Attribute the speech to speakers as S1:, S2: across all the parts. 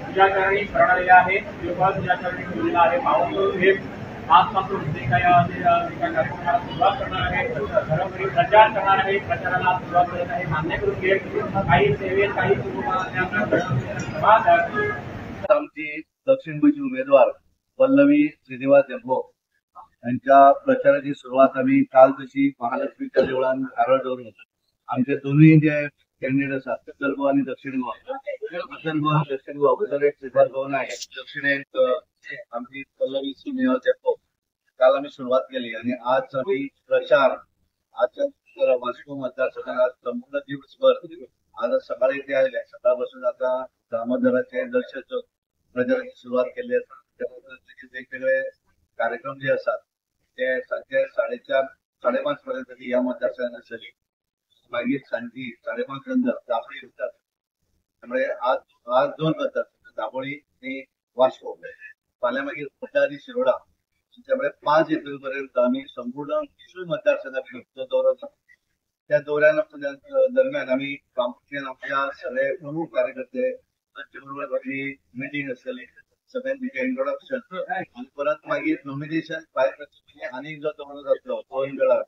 S1: तुझ्याचरणी शरण आहे देवा तुझ्याचरणी ठेवलेला आहे पावन करून घे आजपासून जे काही कार्यक्रमाला सुरुवात करणार आहे घरोघरी प्रचार करणार आहे प्रचाराला सुरुवात करत आहे मान्य करून घे काही सेवेत काही
S2: आमची दक्षिण गोंयची उमेदवार पल्लवी श्रीनिवास देंबो यांच्या प्रचाराची सुरुवात आम्ही काल तशी महालक्ष्मीच्या देवळान नारळ दवरून आमचे दोन्ही जे कॅन्डिडेट असतात उत्तर गोवा आणि दक्षिण गोवा उत्तर गोवा आणि दक्षिण गोवा उत्तरेक श्रीधर भवन आहे दक्षिणेक आमची पल्लवी श्रीनिवास देंबो काल आम्ही सुरुवात केली आणि आज आम्ही प्रचार आजच्या वास्को मतदारसंघात संपूर्ण दिवसभर आज सकाळी ते आले सकाळपासून आता दामोदराचे दर्शन प्रचाराची सुरुवात केली आहे वेगवेगळे कार्यक्रम जे असतात ते सांजे 4:30 5:30 पर्यंत या मतदारसंघात आसली मागीर सांजी 5:30 नंतर दापोळी येतात त्यामुळे आज दोन मतदारसंघ दापोळी आणि वास्को फाल्यां मागीर फोंडा आणि शिरोडा त्यामुळे 5 एप्रिल पर्यंत आम्ही संपूर्ण 20 मतदारसंघात दौरा त्या दरम्यान आम्ही प्रामुख्याने आमच्या सगळे प्रमुख कार्यकर्ते त्यांच्याबरोबर मिटिंग असली सगळ्यांचे इंट्रोडक्शन आणि परत मागीर नॉमिनेशन फायल करचे आणि जो दौरो जातलो 2 वेळा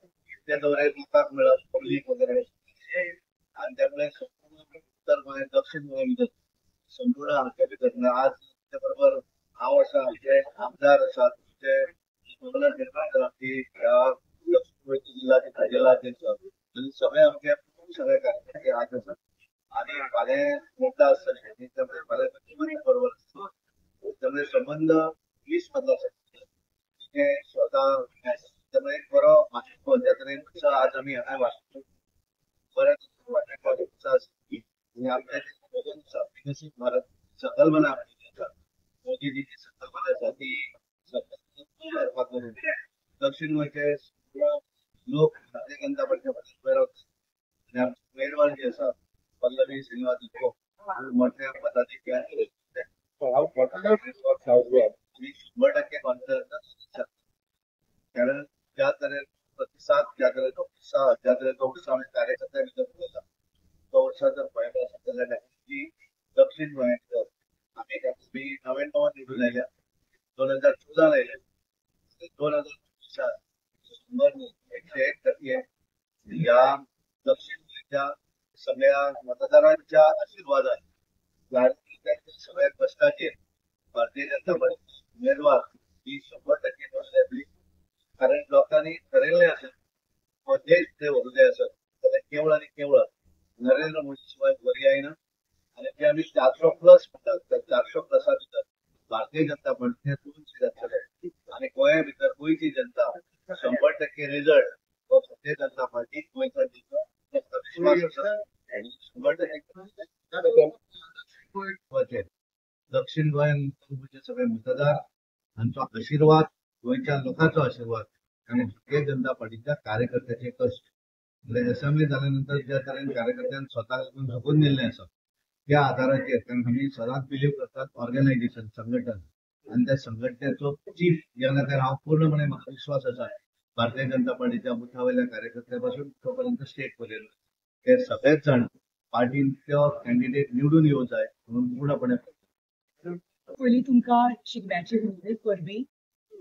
S2: त्या दौऱ्याक लोकांक मेळप पब्लीक वगैरे आणि त्यामुळे संपूर्ण उत्तर गोंय दक्षिण गोंय संपूर्ण हांगा भितर आज त्या बरोबर हांव आसा आमचे आमदार आसात ते जिल्ह्याचे खासदार सगळे आमचे सगळे कार्यकर्ते आज आसात आणि फाल्यां मोठा आसतले त्यामुळे फाल्यां बरोबर त्यामुळे संबंध 20 मतदारसंघ स्वतः त्यामुळे एक बरो मातृत्व त्या तरेन आज आम्ही हांगा वाचतो बऱ्याच आमच्या विकसीत भारत संकल्पना मोदीजीची संकल्पना आसा ती दक्षिण गोंयचे लोक भारतीय जनता पार्टी उमेदवार जे आसा पल्लवी श्रीनिवास देंबो मोठ्या पदाधिकारी 100% कॉन्फिडन्स कारण ज्या तरेन प्रतिसाद ज्या तरेन तो उत्साह कार्यकर्त्या भितर उरला तो उत्साह जर पळयलो आसत जाल्यार ही दक्षिण गोंयांत आमी नवें निवडून आयल्या 2014 आयले 2024 101% ह्या दक्षिण गोंयच्या सगळ्या मतदारांच्या आशिर्वादान सगळ्या कष्टाचेर भारतीय जनता पार्टी उमेदवार ही 100% निवडून येतली कारण लोकांनी ठरयल्लें आसा हो देश ते व्हरूंक जाय आसत जाल्यार केवळ आनी केवळ नरेंद्र मोदी शिवाय बरी जायना आनी जे आमी 400+ म्हणटात त्या 400+ भितर भारतीय जनता पार्टीचे 2 सीट आसतले आनी गोंया भितर गोंयची जनता 100% रिजल्ट हो भारतीय जनता पार्टी गोंयचा दिवचो विश्वास आसा 100% दक्षिण गोंयांत सगळे मतदार हांचो आशिर्वाद गोंयच्या लोकांचो आशिर्वाद आणि भारतीय जनता पार्टीच्या कार्यकर्त्याचे कष्ट असेंब्ली जाल्यानंतर ज्या तरेन कार्यकर्त्यांनी स्वतः झोपून दिल्लें आसा त्या आधाराचेर कारण आमी सदांच बिलीव करतात ऑर्गनायझेशन संघटन आणि त्या संघटनेचो चीफ ज्या खातीर हांव पूर्णपणे म्हाका विश्वास आसा भारतीय जनता पार्टीच्या बुथावयल्या कार्यकर्त्यां पासून तो पर्यंत स्टेट पर्यंत ते सगळेच जाण पार्टींतलो कॅन्डिडेट निवडून येवंक जाय म्हणून पूर्णपणे
S3: पयलीं तुमकां शिगम्याचे उमेद परबीं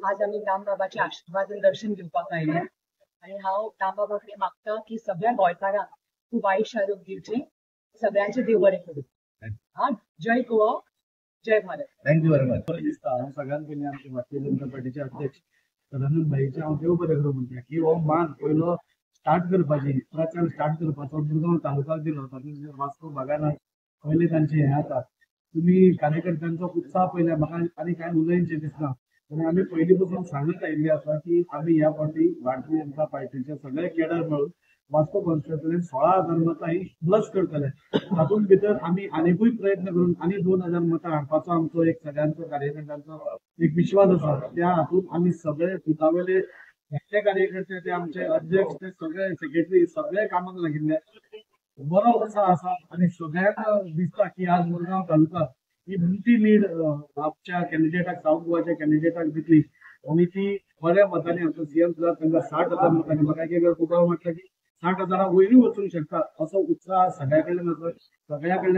S3: आज आमी दामबाबाचे आशिर्वाद दर्शन घेवपाक आयले आनी हांव दामबाबा कडेन मागता की सगळ्या गोंयकारांक खूब आयुश्य आरोग्य दिवचें सगळ्यांचें देव बरें करूं जय गोवा जय भारत
S2: थँक्यू व्हेरी मच
S4: हांव सगळ्यांत पयलीं आमचे भारतीय जनता पार्टीचे अध्यक्ष सदानंद भाईचे हांव देव बरें करूं म्हणटा की हो मान पयलो स्टार्ट करपाची प्रचार स्टार्ट करपाचो मुरगांव तालुक्याक दिलो तातूंत वास्को भागांत पयले तांचे हें आसा तुम्ही कार्यकर्त्यांचो उत्साह पळयल्यार म्हाका आनी कांय उलयनचें दिसना आनी आमी पयलीं पासून सांगत आयिल्ली आसा की आमी ह्या फावटी भारतीय जनता पार्टीचे सगळे कॅडर मेळून वास्को कॉन्स्टिट्युएन्सींत 16,000 मतां ही प्लस करतले तातूंत भितर आमी आनीकूय प्रयत्न करून आनी 2,000 मतां हाडपाचो आमचो एक सगळ्यांचो कार्यकर्त्यांचो एक विश्वास आसा त्या हातूंत आमी सगळे बुथावयले एकटे कार्यकर्ते ते आमचे अध्यक्ष ते सगळे सेक्रेटरी सगळे कामाक लागिल्ले बरो उत्साह आसा आनी सगळ्यांक दिसता की आज मुरगांव तालुका ही मोठी लीड आमच्या कॅन्डिडेटाक साऊथ गोवाच्या कॅन्डिडेटाक दितली आणि ती बऱ्या मतांनी आमचो सीएम सुद्दां तांकां 60,000 मतांनी म्हाका एक कुटाव म्हटलं की 60,000 वयरूय वचूंक शकता असो उत्साह सगळ्या कडल्यान आसा सगळ्या कडल्यान